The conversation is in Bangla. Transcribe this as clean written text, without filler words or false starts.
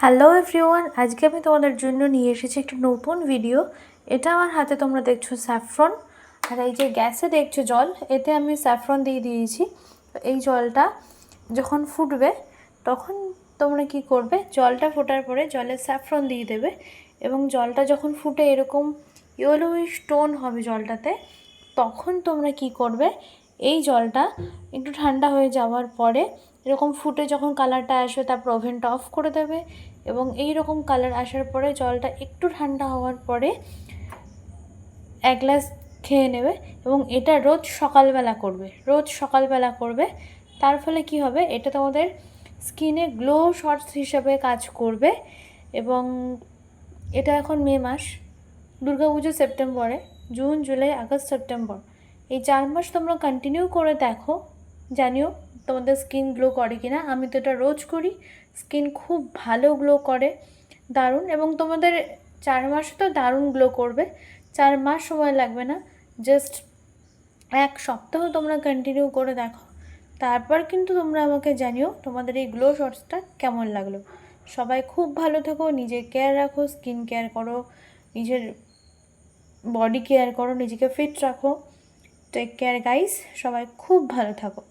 হ্যালো এভরিওয়ান, আজকে আমি তোমাদের জন্য নিয়ে এসেছি একটা নতুন ভিডিও। এটা আমার হাতে তোমরা দেখছো স্যাফরন, আর এই যে গ্যাসে দেখছো জল, এতে আমি স্যাফরন দিয়ে দিয়েছি। এই জলটা যখন ফুটবে তখন তোমরা কি করবে, জলটা ফোটার পরে জলে স্যাফরন দিয়ে দেবে এবং জলটা যখন ফুটে এরকম ইয়েলোইশ টোন হবে জলটাতে, তখন তোমরা কি করবে, এই জলটা একটু ঠান্ডা হয়ে যাওয়ার পরে এরকম ফুটে যখন কালারটা আসবে তারপর ওভেনটা অফ করে দেবে এবং এই রকম কালার আসার পরে জলটা একটু ঠান্ডা হওয়ার পরে এক গ্লাস খেয়ে নেবে এবং এটা রোজ সকালবেলা করবে। তার ফলে কি হবে, এটা তোমাদের স্কিনে গ্লো শর্টস হিসেবে কাজ করবে। এবং এটা এখন মে মাস, দুর্গাপুজো সেপ্টেম্বরে, জুন জুলাই আগস্ট সেপ্টেম্বর, এই 4 মাস তোমরা কন্টিনিউ করে দেখো, জানিও তোমাদের স্কিন গ্লো করে কিনা। আমি তো এটা রোজ করি, স্কিন খুব ভালো গ্লো করে, দারুণ। এবং তোমাদের 4 মাস তো দারুণ গ্লো করবে, 4 মাস সময় লাগবে না, জাস্ট 1 সপ্তাহ তোমরা কন্টিনিউ করে দেখো, তারপর কিন্তু তোমরা আমাকে জানিও তোমাদের এই গ্লো শর্টসটা কেমন লাগলো। সবাই খুব ভালো থাকো, নিজের কেয়ার রাখো, স্কিন কেয়ার করো, নিজের বডি কেয়ার করো, নিজেকে ফিট রাখো। টেক কেয়ার গাইস, সবাই খুব ভালো থাকো।